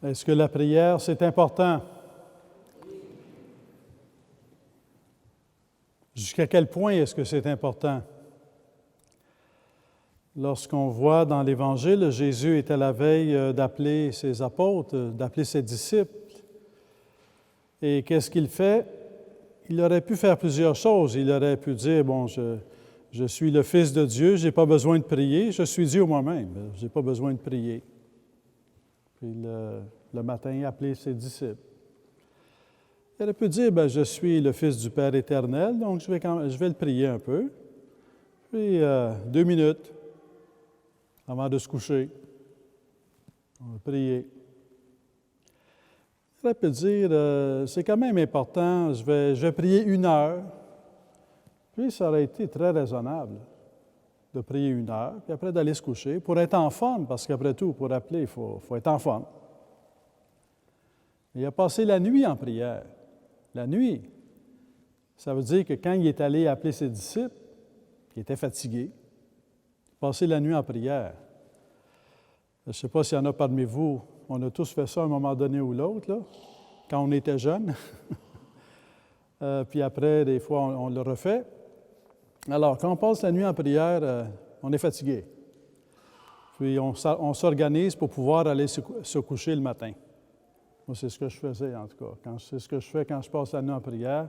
Est-ce que la prière, c'est important? Jusqu'à quel point est-ce que c'est important? Lorsqu'on voit dans l'Évangile, Jésus est à la veille d'appeler ses apôtres, d'appeler ses disciples. Et qu'est-ce qu'il fait? Il aurait pu faire plusieurs choses. Il aurait pu dire, bon, je suis le Fils de Dieu, je n'ai pas besoin de prier, je suis Dieu moi-même, je n'ai pas besoin de prier. Puis le matin, appeler ses disciples. Il aurait pu dire, je suis le Fils du Père éternel, donc je vais le prier un peu. Puis 2 minutes avant de se coucher, on va prier. Il aurait pu dire, c'est quand même important, je vais prier 1 heure. Puis ça aurait été très raisonnable de prier 1 heure, puis après d'aller se coucher, pour être en forme, parce qu'après tout, pour appeler, il faut être en forme. Il a passé la nuit en prière. La nuit, ça veut dire que quand il est allé appeler ses disciples, il était fatigué. Il a passé la nuit en prière. Je ne sais pas s'il y en a parmi vous, on a tous fait ça à un moment donné ou l'autre, là, quand on était jeune. Puis après, des fois, on le refait. Alors, quand on passe la nuit en prière, on est fatigué. Puis on s'organise pour pouvoir aller se coucher le matin. Moi, c'est ce que je faisais, en tout cas. C'est ce que je fais quand je passe la nuit en prière.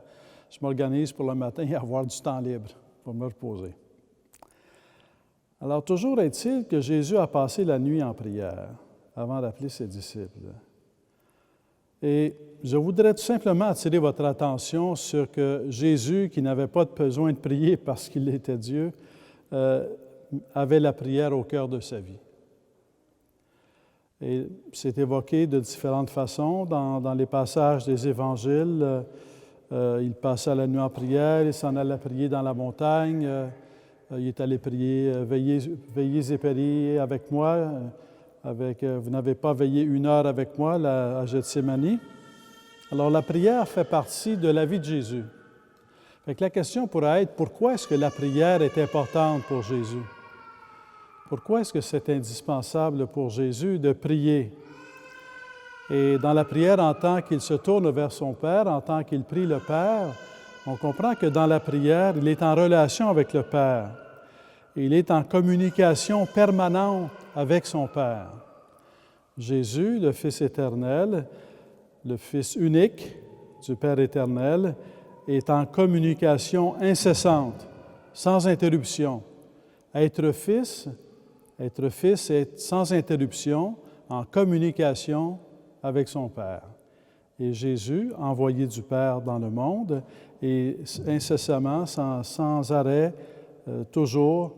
Je m'organise pour le matin et avoir du temps libre pour me reposer. Alors, toujours est-il que Jésus a passé la nuit en prière avant d'appeler ses disciples. Et je voudrais tout simplement attirer votre attention sur que Jésus, qui n'avait pas besoin de prier parce qu'il était Dieu, avait la prière au cœur de sa vie. Et c'est évoqué de différentes façons dans les passages des Évangiles. Il passait la nuit en prière, il s'en allait prier dans la montagne, il est allé prier « Veillez et priez avec moi », vous n'avez pas veillé 1 heure avec moi à Gethsémani. Alors, la prière fait partie de la vie de Jésus. Fait que la question pourrait être, pourquoi est-ce que la prière est importante pour Jésus? Pourquoi est-ce que c'est indispensable pour Jésus de prier? Et dans la prière, en tant qu'il se tourne vers son Père, en tant qu'il prie le Père, on comprend que dans la prière, il est en relation avec le Père. Il est en communication permanente avec son Père. Jésus, le Fils éternel, le Fils unique du Père éternel, est en communication incessante, sans interruption. Être fils, c'est être sans interruption, en communication avec son Père. Et Jésus, envoyé du Père dans le monde, est incessamment, sans arrêt, toujours,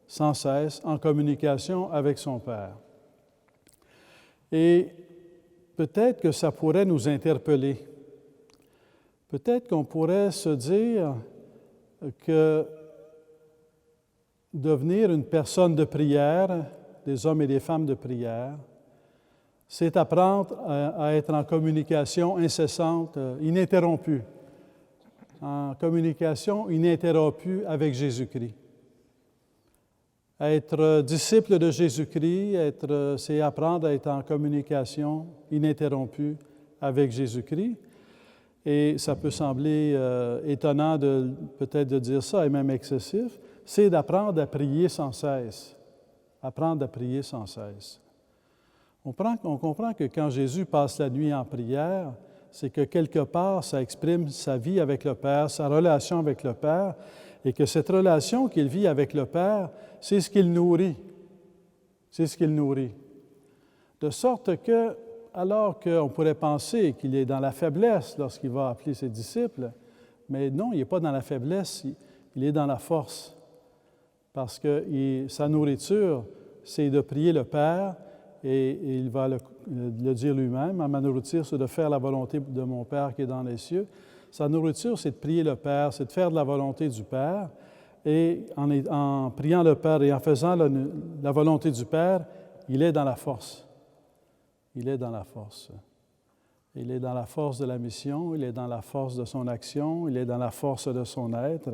sans cesse, en communication avec son Père. Et peut-être que ça pourrait nous interpeller. Peut-être qu'on pourrait se dire que devenir une personne de prière, des hommes et des femmes de prière, c'est apprendre à être en communication incessante, ininterrompue, en communication ininterrompue avec Jésus-Christ. Être disciple de Jésus-Christ, c'est apprendre à être en communication ininterrompue avec Jésus-Christ. Et ça peut sembler étonnant peut-être de dire ça, et même excessif, c'est d'apprendre à prier sans cesse. Apprendre à prier sans cesse. On comprend que quand Jésus passe la nuit en prière, c'est que quelque part, ça exprime sa vie avec le Père, sa relation avec le Père, et que cette relation qu'il vit avec le Père, c'est ce qu'il nourrit. C'est ce qu'il nourrit. De sorte que, alors qu'on pourrait penser qu'il est dans la faiblesse lorsqu'il va appeler ses disciples, mais non, il n'est pas dans la faiblesse, il est dans la force. Parce que sa nourriture, c'est de prier le Père, et il va le dire lui-même, « Ma nourriture, c'est de faire la volonté de mon Père qui est dans les cieux. » Sa nourriture, c'est de prier le Père, c'est de faire de la volonté du Père. Et en priant le Père et en faisant la volonté du Père, il est dans la force. Il est dans la force. Il est dans la force de la mission, il est dans la force de son action, il est dans la force de son être.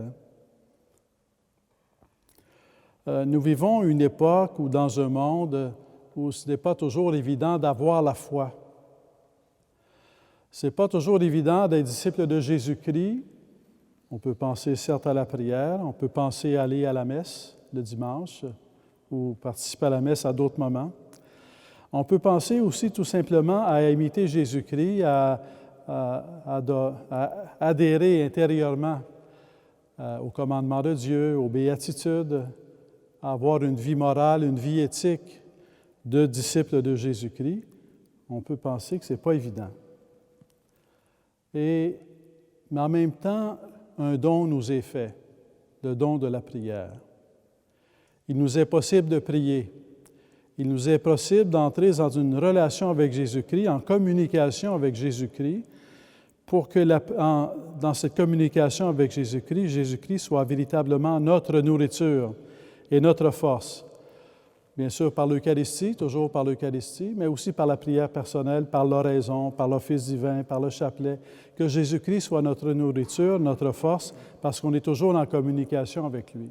Nous vivons une époque où, dans un monde où ce n'est pas toujours évident d'avoir la foi. Ce n'est pas toujours évident d'être disciple de Jésus-Christ. On peut penser certes à la prière, on peut penser à aller à la messe le dimanche ou participer à la messe à d'autres moments. On peut penser aussi tout simplement à imiter Jésus-Christ, à adhérer intérieurement au commandement de Dieu, aux béatitudes, à avoir une vie morale, une vie éthique de disciple de Jésus-Christ. On peut penser que ce n'est pas évident. Mais en même temps, un don nous est fait, le don de la prière. Il nous est possible de prier. Il nous est possible d'entrer dans une relation avec Jésus-Christ, en communication avec Jésus-Christ, pour que dans cette communication avec Jésus-Christ, Jésus-Christ soit véritablement notre nourriture et notre force. Bien sûr, par l'Eucharistie, toujours par l'Eucharistie, mais aussi par la prière personnelle, par l'oraison, par l'office divin, par le chapelet, que Jésus-Christ soit notre nourriture, notre force, parce qu'on est toujours en communication avec lui.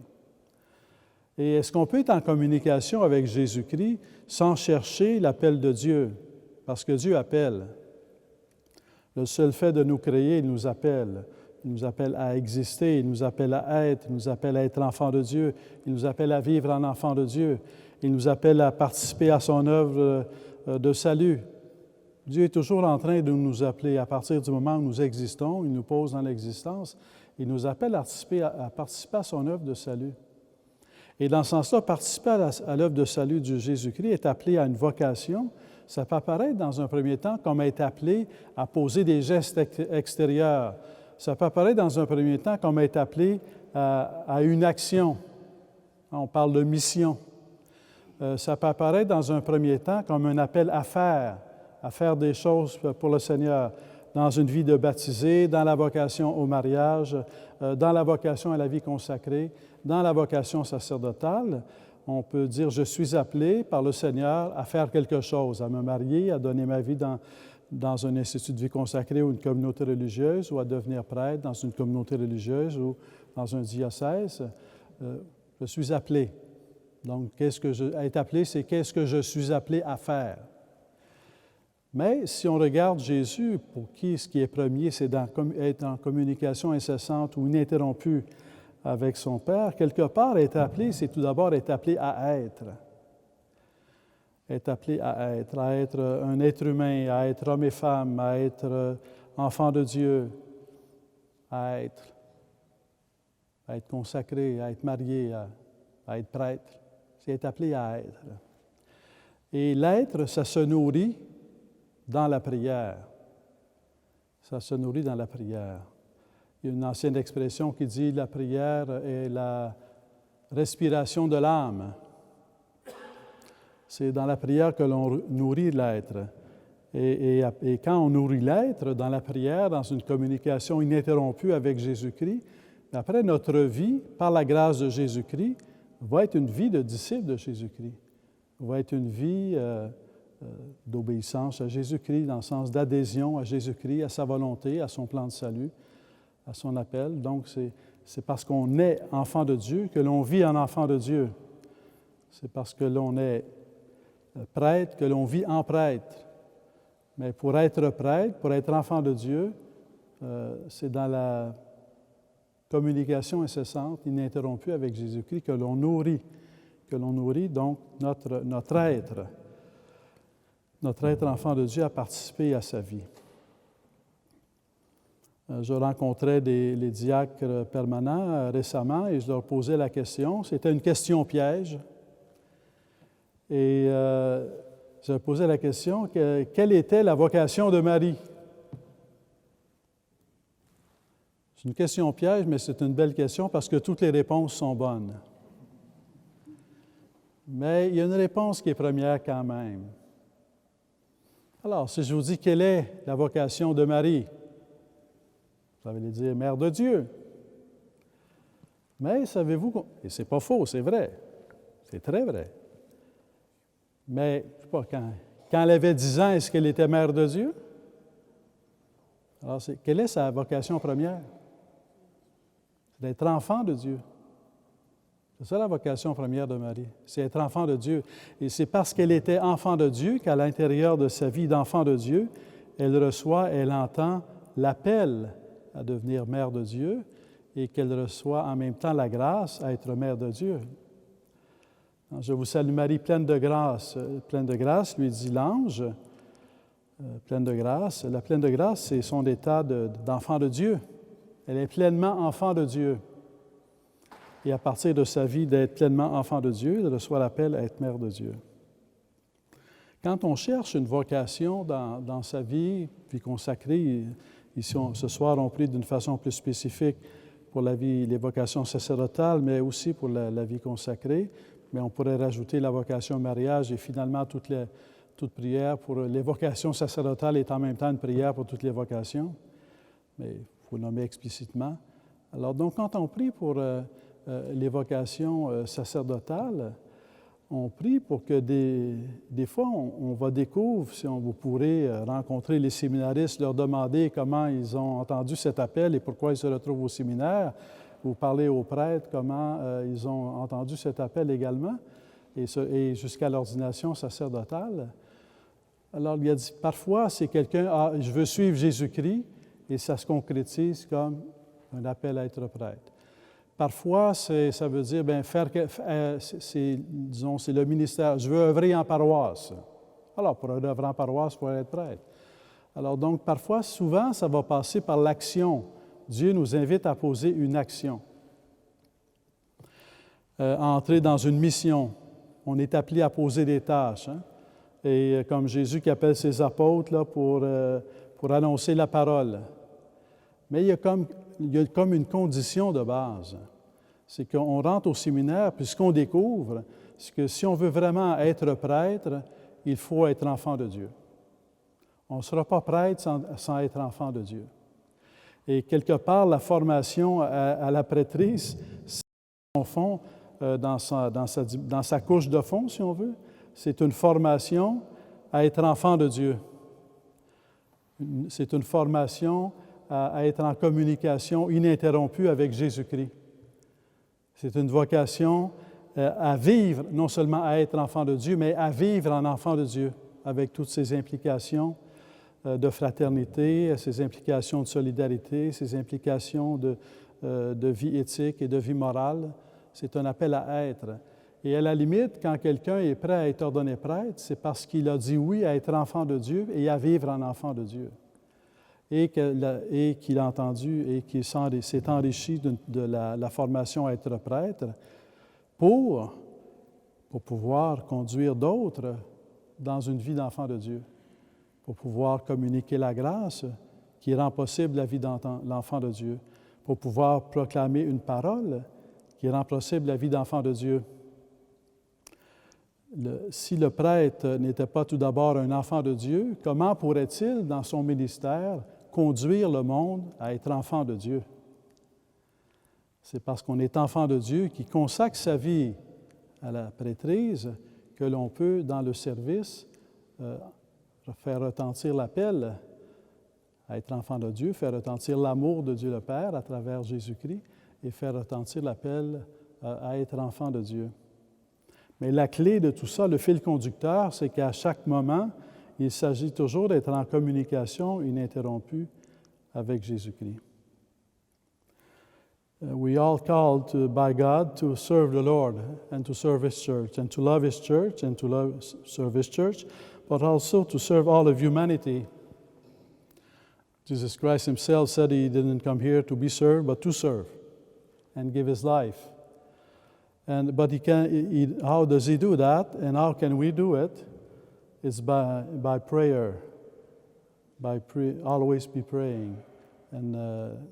Et est-ce qu'on peut être en communication avec Jésus-Christ sans chercher l'appel de Dieu? Parce que Dieu appelle. Le seul fait de nous créer, il nous appelle. Il nous appelle à exister, il nous appelle à être, il nous appelle à être enfant de Dieu, il nous appelle à vivre en enfant de Dieu, il nous appelle à participer à son œuvre de salut. Dieu est toujours en train de nous appeler à partir du moment où nous existons, il nous pose dans l'existence, il nous appelle à participer à son œuvre de salut. Et dans ce sens-là, participer à l'œuvre de salut de Jésus-Christ est appelé à une vocation. Ça peut apparaître dans un premier temps comme être appelé à poser des gestes extérieurs. Ça peut apparaître dans un premier temps comme être appelé à une action. On parle de mission. Ça peut apparaître dans un premier temps comme un appel à faire des choses pour le Seigneur, dans une vie de baptisé, dans la vocation au mariage, dans la vocation à la vie consacrée, dans la vocation sacerdotale. On peut dire « Je suis appelé par le Seigneur à faire quelque chose, à me marier, à donner ma vie dans un institut de vie consacrée ou une communauté religieuse, ou à devenir prêtre dans une communauté religieuse ou dans un diocèse. Je suis appelé. » Donc, être appelé, c'est qu'est-ce que je suis appelé à faire. Mais si on regarde Jésus, pour qui ce qui est premier, c'est d'être en communication incessante ou ininterrompue avec son Père, quelque part, être appelé, c'est tout d'abord être appelé à être. Être appelé à être un être humain, à être homme et femme, à être enfant de Dieu, à être consacré, à être marié, à être prêtre. C'est être appelé à être. Et l'être, ça se nourrit dans la prière. Ça se nourrit dans la prière. Il y a une ancienne expression qui dit « la prière est la respiration de l'âme ». C'est dans la prière que l'on nourrit l'être. Et quand on nourrit l'être dans la prière, dans une communication ininterrompue avec Jésus-Christ, après notre vie, par la grâce de Jésus-Christ, va être une vie de disciple de Jésus-Christ. Va être une vie d'obéissance à Jésus-Christ, dans le sens d'adhésion à Jésus-Christ, à sa volonté, à son plan de salut, à son appel. Donc, c'est parce qu'on est enfant de Dieu que l'on vit en enfant de Dieu. C'est parce que l'on est prêtre que l'on vit en prêtre. Mais pour être prêtre, pour être enfant de Dieu, c'est dans la communication incessante, ininterrompue avec Jésus-Christ que l'on nourrit donc notre être enfant de Dieu à participer à sa vie. Je rencontrais les diacres permanents récemment et je leur posais la question. C'était une question piège. Et je posais la question, quelle était la vocation de Marie? C'est une question piège, mais c'est une belle question parce que toutes les réponses sont bonnes. Mais il y a une réponse qui est première quand même. Alors, si je vous dis quelle est la vocation de Marie, vous allez dire Mère de Dieu. Mais savez-vous, et c'est pas faux, c'est vrai, c'est très vrai. Mais, je ne sais pas, quand elle avait 10 ans, est-ce qu'elle était Mère de Dieu? Alors, quelle est sa vocation première? C'est d'être enfant de Dieu. C'est ça la vocation première de Marie, c'est être enfant de Dieu. Et c'est parce qu'elle était enfant de Dieu qu'à l'intérieur de sa vie d'enfant de Dieu, elle entend l'appel à devenir mère de Dieu et qu'elle reçoit en même temps la grâce à être mère de Dieu. Je vous salue Marie, pleine de grâce. Pleine de grâce, lui dit l'ange. Pleine de grâce. La pleine de grâce, c'est son état d'enfant de Dieu. Elle est pleinement enfant de Dieu. Et à partir de sa vie d'être pleinement enfant de Dieu, elle reçoit l'appel à être mère de Dieu. Quand on cherche une vocation dans sa vie, puis consacrée, ici ce soir on prie d'une façon plus spécifique pour les vocations sacerdotales, mais aussi pour la vie consacrée, mais on pourrait rajouter la vocation au mariage et finalement toute prière pour les vocations sacerdotales est en même temps une prière pour toutes les vocations, mais il faut nommer explicitement. Alors donc quand on prie pour les vocations sacerdotales, on prie pour que des fois, on va découvrir, si vous pourrez rencontrer les séminaristes, leur demander comment ils ont entendu cet appel et pourquoi ils se retrouvent au séminaire, ou parler aux prêtres comment ils ont entendu cet appel également, et jusqu'à l'ordination sacerdotale. Alors, il a dit, parfois, c'est quelqu'un, je veux suivre Jésus-Christ, et ça se concrétise comme un appel à être prêtre. Parfois, ça veut dire, c'est le ministère. Je veux œuvrer en paroisse. Alors, pour œuvrer en paroisse, il faut être prêtre. Alors, donc, parfois, souvent, ça va passer par l'action. Dieu nous invite à poser une action. À entrer dans une mission. On est appelé à poser des tâches. Hein? Et comme Jésus qui appelle ses apôtres là, pour annoncer la parole. Mais il y a comme une condition de base. C'est qu'on rentre au séminaire, puis ce qu'on découvre, c'est que si on veut vraiment être prêtre, il faut être enfant de Dieu. On ne sera pas prêtre sans être enfant de Dieu. Et quelque part, la formation à la prêtrise, c'est au fond, dans sa couche de fond, si on veut, c'est une formation à être enfant de Dieu. C'est une formation à être en communication ininterrompue avec Jésus-Christ. C'est une vocation à vivre, non seulement à être enfant de Dieu, mais à vivre en enfant de Dieu, avec toutes ses implications de fraternité, ses implications de solidarité, ses implications de vie éthique et de vie morale. C'est un appel à être. Et à la limite, quand quelqu'un est prêt à être ordonné prêtre, c'est parce qu'il a dit oui à être enfant de Dieu et à vivre en enfant de Dieu. Et qu'il a entendu et qu'il s'est enrichi de la formation à être prêtre pour pouvoir conduire d'autres dans une vie d'enfant de Dieu, pour pouvoir communiquer la grâce qui rend possible la vie de l'enfant de Dieu, pour pouvoir proclamer une parole qui rend possible la vie d'enfant de Dieu. Si le prêtre n'était pas tout d'abord un enfant de Dieu, comment pourrait-il, dans son ministère, conduire le monde à être enfant de Dieu? C'est parce qu'on est enfant de Dieu qui consacre sa vie à la prêtrise que l'on peut, dans le service, faire retentir l'appel à être enfant de Dieu, faire retentir l'amour de Dieu le Père à travers Jésus-Christ et faire retentir l'appel à être enfant de Dieu. Mais la clé de tout ça, le fil conducteur, c'est qu'à chaque moment, il s'agit toujours d'être en communication ininterrompue avec Jésus-Christ. We all called by God to serve the Lord and to serve His church and to love His church and to serve His church, but also to serve all of humanity. Jesus Christ Himself said He didn't come here to be served, but to serve and give His life. But how does He do that, and how can we do it? It's by prayer, always be praying. And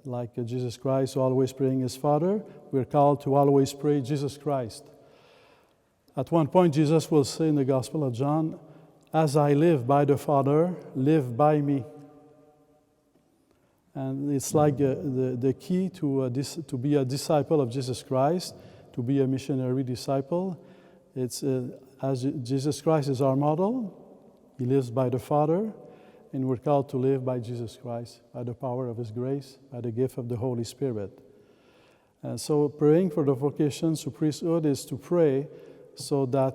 like Jesus Christ always praying His Father, we're called to always pray Jesus Christ. At one point, Jesus will say in the Gospel of John, "As I live by the Father, live by me." And it's like the key to be a disciple of Jesus Christ, to be a missionary disciple. It's as Jesus Christ is our model. He lives by the Father, and we're called to live by Jesus Christ, by the power of His grace, by the gift of the Holy Spirit. And so praying for the vocation to priesthood is to pray so that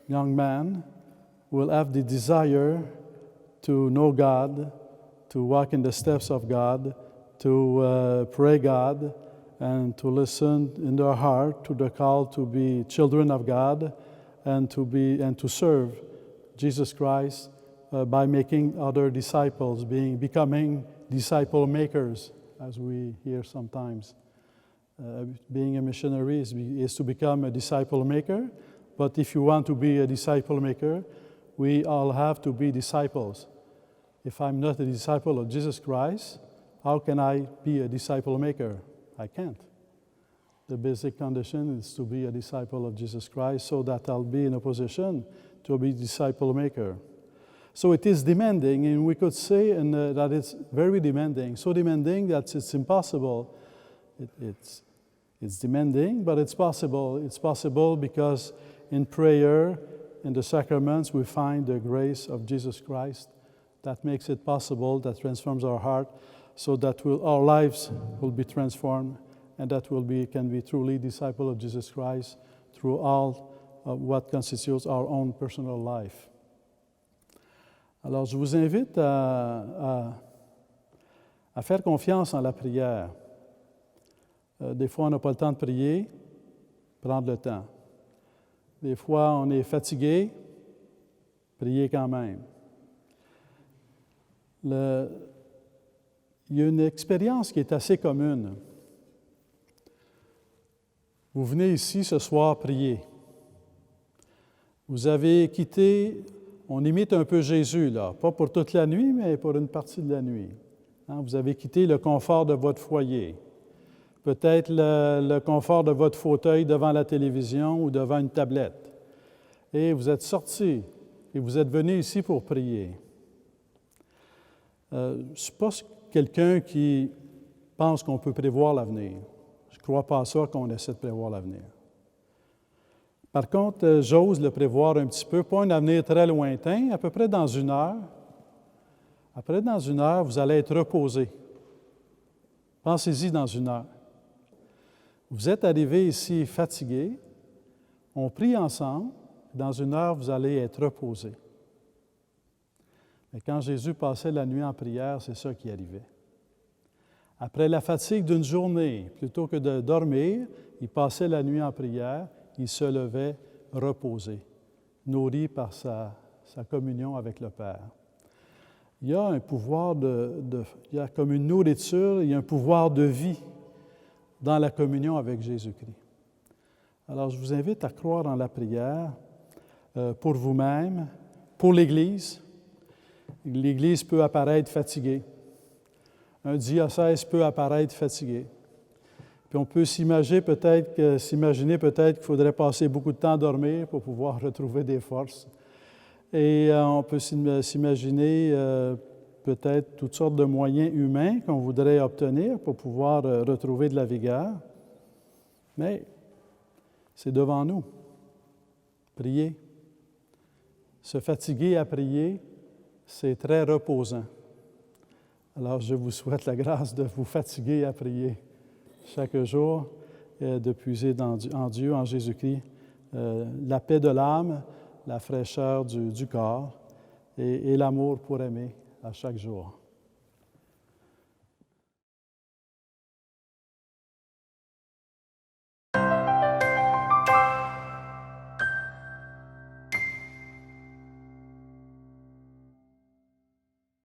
young man will have the desire to know God, to walk in the steps of God, to pray God, and to listen in their heart to the call to be children of God and to serve Jesus Christ by making other disciples, becoming disciple makers, as we hear sometimes. Being a missionary is to become a disciple maker, but if you want to be a disciple maker, we all have to be disciples. If I'm not a disciple of Jesus Christ, how can I be a disciple maker? I can't. The basic condition is to be a disciple of Jesus Christ so that I'll be in a position to be a disciple maker. So it is demanding, and we could say that it's very demanding, so demanding that it's impossible. It's demanding, but it's possible. It's possible because in prayer, in the sacraments, we find the grace of Jesus Christ that makes it possible, that transforms our heart, so that our lives will be transformed, and that can be truly disciple of Jesus Christ through all what constitutes our own personal life. Alors, je vous invite à faire confiance en la prière. Des fois, on n'a pas le temps de prier, prendre le temps. Des fois, on est fatigué, prier quand même. Il y a une expérience qui est assez commune. Vous venez ici ce soir prier. Vous avez quitté, on imite un peu Jésus, là, pas pour toute la nuit, mais pour une partie de la nuit. Vous avez quitté le confort de votre foyer. Peut-être le confort de votre fauteuil devant la télévision ou devant une tablette. Et vous êtes sorti et vous êtes venu ici pour prier. Je ne suis pas quelqu'un qui pense qu'on peut prévoir l'avenir. Je ne crois pas à ça qu'on essaie de prévoir l'avenir. Par contre, j'ose le prévoir un petit peu, pas un avenir très lointain, à peu près dans 1 heure. Après, dans 1 heure, vous allez être reposé. Pensez-y dans 1 heure. Vous êtes arrivé ici fatigué, on prie ensemble, dans 1 heure, vous allez être reposé. Mais quand Jésus passait la nuit en prière, c'est ça qui arrivait. Après la fatigue d'une journée, plutôt que de dormir, il passait la nuit en prière, il se levait reposé, nourri par sa communion avec le Père. Il y a un pouvoir il y a comme une nourriture, il y a un pouvoir de vie dans la communion avec Jésus-Christ. Alors, je vous invite à croire en la prière pour vous-même, pour l'Église. L'Église peut apparaître fatiguée. Un diocèse peut apparaître fatigué. Puis on peut s'imaginer peut-être qu'il faudrait passer beaucoup de temps à dormir pour pouvoir retrouver des forces. Et on peut s'imaginer peut-être toutes sortes de moyens humains qu'on voudrait obtenir pour pouvoir retrouver de la vigueur. Mais c'est devant nous. Prier. Se fatiguer à prier, c'est très reposant. Alors, je vous souhaite la grâce de vous fatiguer à prier chaque jour, de puiser en Dieu, en Jésus-Christ, la paix de l'âme, la fraîcheur du corps et l'amour pour aimer à chaque jour.